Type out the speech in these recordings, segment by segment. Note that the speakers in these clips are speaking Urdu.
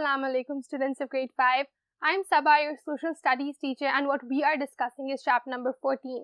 Assalamu alaikum students of grade 5. I am Sabah, your social studies teacher, and what we are discussing is chapter number 14.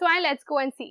So let's go and see.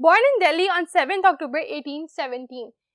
Born in Delhi on 7th October 1817.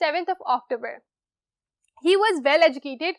7th of October. He was well educated.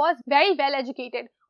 was very well educated.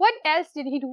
What else did he do?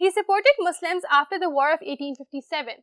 He supported Muslims after the War of 1857.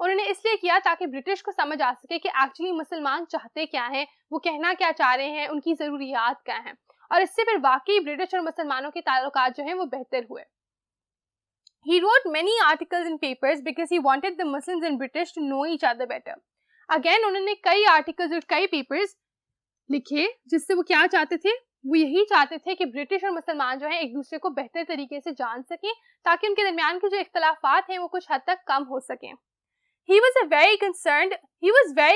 انہوں نے اس لیے کیا تاکہ برٹش کو سمجھ آ سکے کہ ایکچولی مسلمان چاہتے کیا ہیں, وہ کہنا کیا چاہ رہے ہیں, ان کی ضروریات کیا ہیں, اور اس سے پھر واقعی برٹش اور مسلمانوں کے تعلقات جو ہیں وہ بہتر ہوئے. He wrote many articles in papers because he wanted the Muslims and British to know each other better. Again, انہوں نے کئی آرٹیکلز اور کئی پیپرز لکھے جس سے وہ کیا چاہتے تھے, وہ یہی چاہتے تھے کہ برٹش اور مسلمان جو ہیں ایک دوسرے کو بہتر طریقے سے جان سکیں تاکہ ان کے درمیان کے جو اختلافات ہیں وہ کچھ حد تک کم ہو سکیں. He was very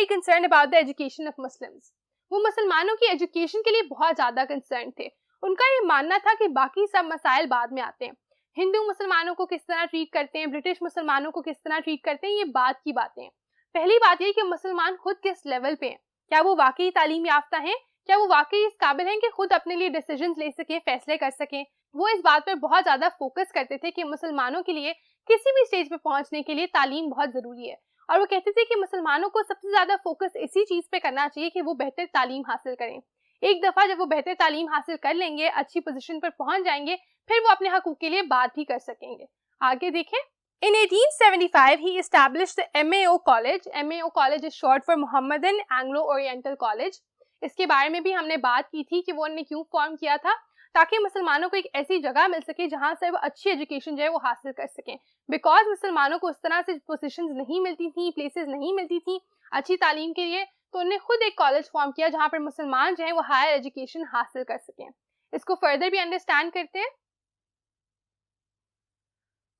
concerned about the education of Muslims. وہ مسلمانوں کی ایجوکیشن کے لیے بہت زیادہ کنسرن تھے. ان کا یہ ماننا تھا کہ باقی سب مسائل بعد میں آتے ہیں. ہندو مسلمانوں کو کس طرح ٹریٹ کرتے ہیں, برٹش مسلمانوں کو کس طرح ٹریٹ کرتے ہیں, یہ بعد کی باتیں ہیں. پہلی بات یہ کہ مسلمان خود کس لیول پہ ہیں, کیا وہ واقعی تعلیم یافتہ ہیں, کیا وہ واقعی اس قابل ہیں کہ خود اپنے لیے ڈیسیژنز لے سکیں, فیصلے کر سکیں. وہ اس بات پر بہت زیادہ فوکس کرتے تھے کہ مسلمانوں کے لیے کسی بھی سٹیج پہ پہنچنے کے لیے تعلیم بہت ضروری ہے, اور وہ کہتے تھے کہ مسلمانوں کو سب سے زیادہ فوکس اسی چیز پہ کرنا چاہیے کہ وہ بہتر تعلیم حاصل کریں. ایک دفعہ جب وہ بہتر تعلیم حاصل کر لیں گے, اچھی پوزیشن پر پہنچ جائیں گے, پھر وہ اپنے حقوق کے لیے بات بھی کر سکیں گے. آگے دیکھیں. In 1875 he established the MAO College. MAO College is short for Mohammedan Anglo-Oriental College. اس کے بارے میں بھی ہم نے بات کی تھی کہ وہ انہوں نے کیوں فارم کیا تھا, تاکہ مسلمانوں کو ایک ایسی جگہ مل سکے جہاں سے وہ اچھی ایجوکیشن جو ہے وہ حاصل کر سکیں. بیکاز مسلمانوں کو اس طرح سے پوزیشنز نہیں ملتی تھیں, پلیسز نہیں ملتی تھیں اچھی تعلیم کے لیے, تو انہوں نے خود ایک کالج فارم کیا جہاں پر مسلمان جو ہیں وہ ہائر ایجوکیشن حاصل کر سکیں. اس کو فردر بھی انڈرسٹینڈ کرتے ہیں.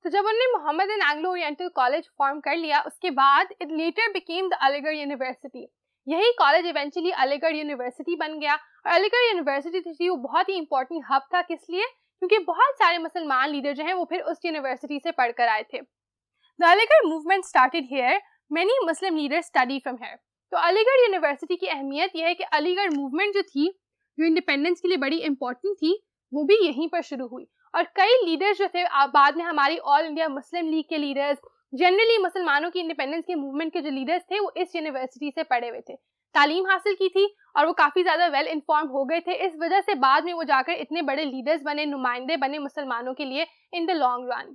تو جب انہوں نے Mohammedan Anglo oriental college form کر لیا, اس کے بعد it later became the علی گڑھ یونیورسٹی. یہی کالج ایونچولی علی گڑھ یونیورسٹی بن گیا, اور علی گڑھ یونیورسٹی تھی وہ بہت ہی امپورٹنٹ ہب تھا. کس لیے؟ کیونکہ بہت سارے مسلمان لیڈر جو ہیں وہ پھر اس یونیورسٹی سے پڑھ کر آئے تھے. The علی گڑھ movement started here. Many Muslim leaders studied from here. تو علی گڑھ یونیورسٹی کی اہمیت یہ ہے کہ علی گڑھ موومنٹ جو تھی, جو انڈیپینڈنس کے لیے بڑی امپورٹنٹ تھی, وہ بھی یہیں پر شروع ہوئی. اور کئی لیڈرز جو تھے بعد میں ہماری آل انڈیا مسلم لیگ کے لیڈرز, جنرلی مسلمانوں کی انڈیپینڈنس کے موومنٹ کے جو لیڈرز تھے وہ اس یونیورسٹی سے پڑھے ہوئے تھے, تعلیم حاصل کی تھی, اور وہ کافی زیادہ ویل انفارم ہو گئے تھے. اس وجہ سے بعد میں وہ جا کر اتنے بڑے لیڈرز بنے, نمائندے بنے مسلمانوں کے لیے in the long run.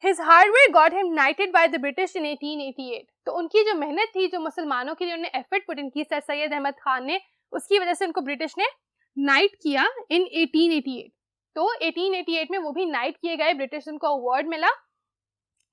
His hard work got him knighted by the British in 1888. تو ان کی جو محنت تھی, جو مسلمانوں کے لیے انہوں نے ایفرٹ پٹ ان کی سر سید احمد خان نے, اس کی وجہ سے ان کو برٹش نے نائٹ کیا in 1888. تو 1888 میں وہ بھی نائٹ کیے گئے, برٹش ان کو اوارڈ ملا.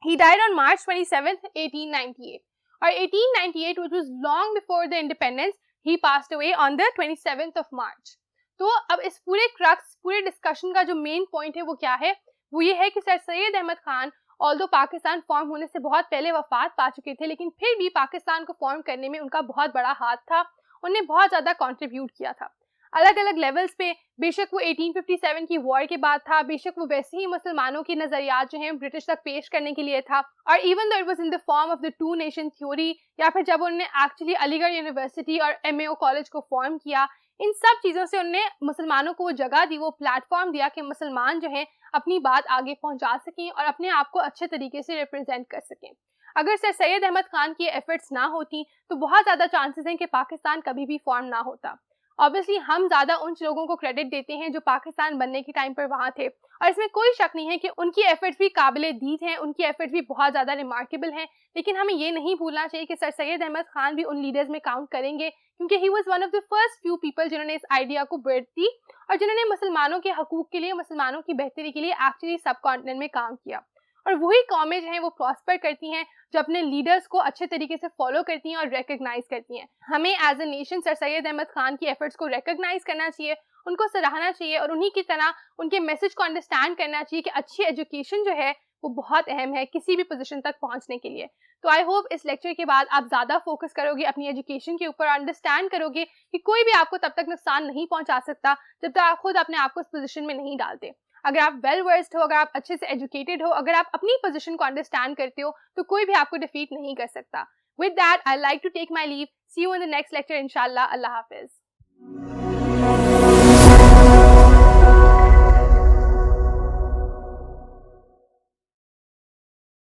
He died on March 27th, 1898. اور 1898, which was long before the independence, he passed away on the 27th of March. تو اب اس پورے کرکس, پورے ڈسکشن کا جو مین پوائنٹ ہے وہ کیا ہے, وہ یہ ہے کہ سر سید احمد خان although پاکستان فارم ہونے سے بہت پہلے وفات پا چکے تھے, لیکن پھر بھی پاکستان کو فارم کرنے میں ان کا بہت بڑا ہاتھ تھا. انہوں نے بہت زیادہ کنٹریبیوٹ کیا تھا الگ الگ لیولز پہ. بے شک وہ 1857 کی وار کے بعد تھا, بے شک وہ ویسے ہی مسلمانوں کے نظریات جو ہیں برٹش تک پیش کرنے کے لیے تھا, اور even though it was in the form of the two nation theory, یا پھر جب انہوں نے ایکچولی علی گڑھ یونیورسٹی اور MAO کالج کو فارم کیا, ان سب چیزوں سے انہوں نے مسلمانوں کو وہ جگہ دی, وہ پلیٹ فارم دیا کہ مسلمان جو ہیں اپنی بات آگے پہنچا سکیں اور اپنے آپ کو اچھے طریقے سے ریپرزینٹ کر سکیں. اگر سر سید احمد خان کی ایفرٹس نہ ہوتی تو بہت زیادہ چانسز ہیں کہ پاکستان کبھی بھی فارم نہ ہوتا. obviously ہم زیادہ ان لوگوں کو کریڈٹ دیتے ہیں جو پاکستان بننے کے ٹائم پر وہاں تھے, اور اس میں کوئی شک نہیں ہے کہ ان کی ایفرٹس بھی قابل دید ہیں, ان کی ایفرٹس بھی بہت زیادہ ریمارکیبل ہیں. لیکن ہمیں یہ نہیں بھولنا چاہیے کہ سر سید احمد خان بھی ان لیڈرز میں کاؤنٹ کریں گے, کیونکہ he was one of the first few people جنہوں نے اس آئیڈیا کو برتھ دی, اور جنہوں نے مسلمانوں کے حقوق کے لیے, مسلمانوں کی بہتری کے لیے ایکچولی سب کانٹیننٹ میں کام کیا. اور وہی قومیں جو ہیں وہ پراسپر کرتی ہیں جو اپنے لیڈرز کو اچھے طریقے سے فالو کرتی ہیں اور ریکگنائز کرتی ہیں. ہمیں ایز اے نیشن سر سید احمد خان کی ایفرٹس کو ریکگنائز کرنا چاہیے, ان کو سراہنا چاہیے, اور انہی کی طرح ان کے میسج کو انڈرسٹینڈ کرنا چاہیے کہ اچھی ایجوکیشن جو ہے وہ بہت اہم ہے کسی بھی پوزیشن تک پہنچنے کے لیے. تو آئی ہوپ اس لیکچر کے بعد آپ زیادہ فوکس کرو گے اپنی ایجوکیشن کے اوپر, انڈرسٹینڈ کرو گے کہ کوئی بھی آپ کو تب تک نقصان نہیں پہنچا سکتا جب تک آپ خود اپنے آپ کو اس پوزیشن میں نہیں ڈالتے. اگر آپ ویل ورسڈ ہو, اگر آپ اچھے سے ایجوکیٹڈ ہو, اگر آپ اپنی پوزیشن کو انڈرسٹینڈ کرتے ہو, تو کوئی بھی آپ کو ڈیفیٹ نہیں کر سکتا. With that, I'd like to take my leave. See you in the next lecture, inshallah. Allah Hafiz.